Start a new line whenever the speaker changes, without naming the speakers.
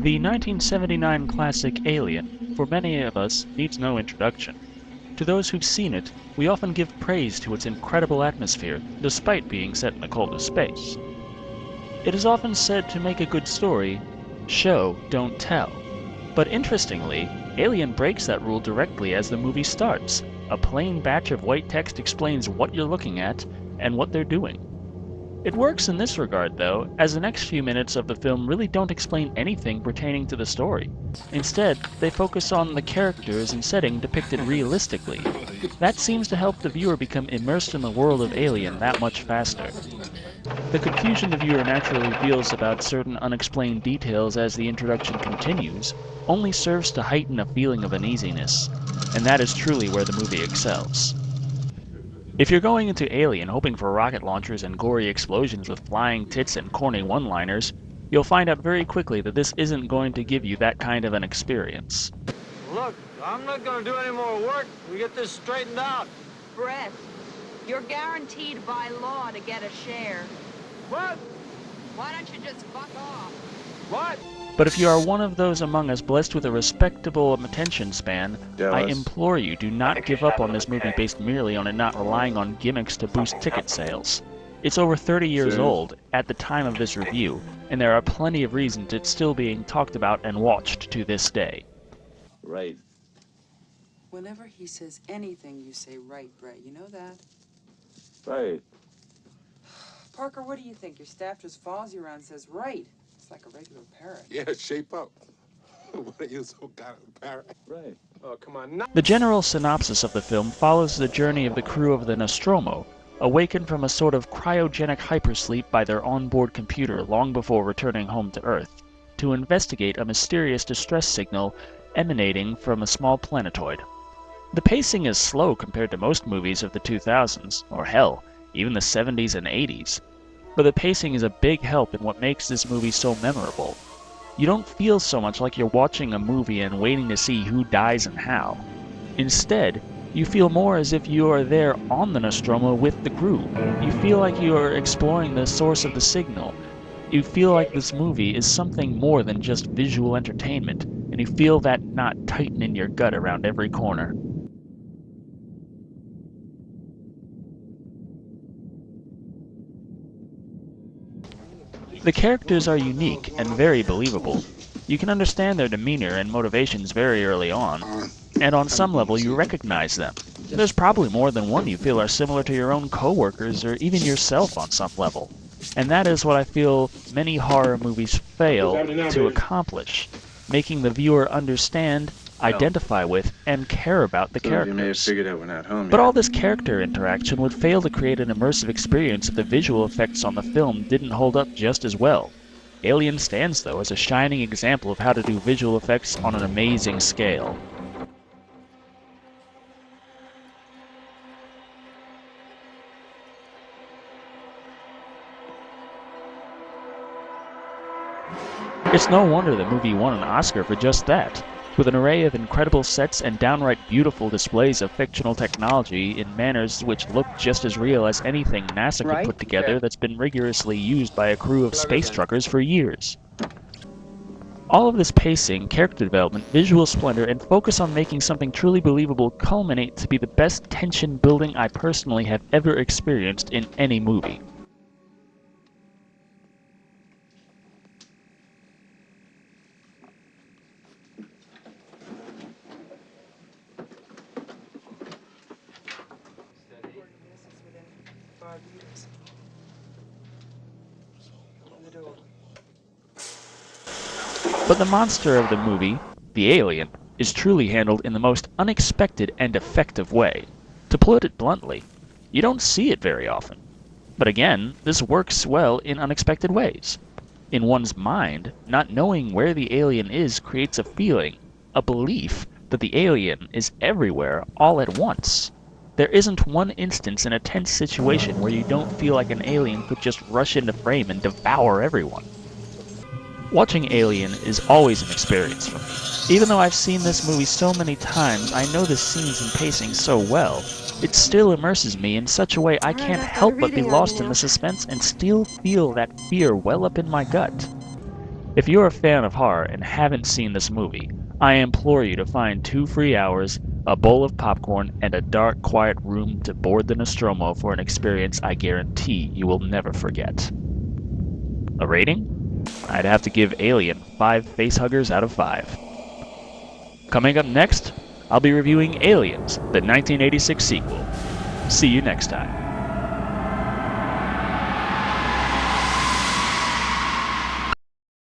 The 1979 classic Alien, for many of us, needs no introduction. To those who've seen it, we often give praise to its incredible atmosphere, despite being set in the coldest space. It is often said to make a good story, show, don't tell. But interestingly, Alien breaks that rule directly as the movie starts. A plain batch of white text explains what you're looking at and what they're doing. It works in this regard, though, as the next few minutes of the film really don't explain anything pertaining to the story. Instead, they focus on the characters and setting depicted realistically. That seems to help the viewer become immersed in the world of Alien that much faster. The confusion the viewer naturally feels about certain unexplained details as the introduction continues only serves to heighten a feeling of uneasiness, and that is truly where the movie excels. If you're going into Alien hoping for rocket launchers and gory explosions with flying tits and corny one-liners, you'll find out very quickly that this isn't going to give you that kind of an experience.
Look, I'm not going to do any more work. We get this straightened out.
Brett, you're guaranteed by law to get a share.
What?
Why don't you just fuck off?
What?
But if you are one of those among us blessed with a respectable attention span, I implore you, do not give up on this movie based merely on it not relying on gimmicks to boost ticket sales. It's over 30 years old at the time of this review, and there are plenty of reasons it's still being talked about and watched to this day.
Right.
Whenever he says anything, you say right, Brett. You know that?
Right.
Parker, what do you think? Your staff just follows you around and says right. It's like a regular parrot.
Yeah, shape up. What are you, some kind of parrot?
Right.
Oh, come on. No.
The general synopsis of the film follows the journey of the crew of the Nostromo, awakened from a sort of cryogenic hypersleep by their onboard computer long before returning home to Earth, to investigate a mysterious distress signal emanating from a small planetoid. The pacing is slow compared to most movies of the 2000s, or hell, even the 70s and 80s. But the pacing is a big help in what makes this movie so memorable. You don't feel so much like you're watching a movie and waiting to see who dies and how. Instead, you feel more as if you are there on the Nostromo with the crew. You feel like you are exploring the source of the signal. You feel like this movie is something more than just visual entertainment, and you feel that knot tighten in your gut around every corner. The characters are unique and very believable. You can understand their demeanor and motivations very early on, and on some level you recognize them. There's probably more than one you feel are similar to your own coworkers or even yourself on some level. And that is what I feel many horror movies fail to accomplish, making the viewer understand, identify with, and care about the characters.
You may have figured out we're not home
But
yet.
all this character interaction would fail to create an immersive experience if the visual effects on the film didn't hold up just as well. Alien stands, though, as a shining example of how to do visual effects on an amazing scale. It's no wonder the movie won an Oscar for just that. With an array of incredible sets and downright beautiful displays of fictional technology in manners which look just as real as anything NASA could put together that's been rigorously used by a crew of space truckers for years. All of this pacing, character development, visual splendor, and focus on making something truly believable culminate to be the best tension building I personally have ever experienced in any movie. But the monster of the movie, the alien, is truly handled in the most unexpected and effective way. To put it bluntly, you don't see it very often. But again, this works well in unexpected ways. In one's mind, not knowing where the alien is creates a feeling, a belief, that the alien is everywhere all at once. There isn't one instance in a tense situation where you don't feel like an alien could just rush into frame and devour everyone. Watching Alien is always an experience for me. Even though I've seen this movie so many times, I know the scenes and pacing so well, it still immerses me in such a way I can't help but be lost in the suspense and still feel that fear well up in my gut. If you're a fan of horror and haven't seen this movie, I implore you to find 2 free hours, a bowl of popcorn, and a dark, quiet room to board the Nostromo for an experience I guarantee you will never forget. A rating? I'd have to give Alien 5 facehuggers out of 5. Coming up next, I'll be reviewing Aliens, the 1986 sequel. See you next time.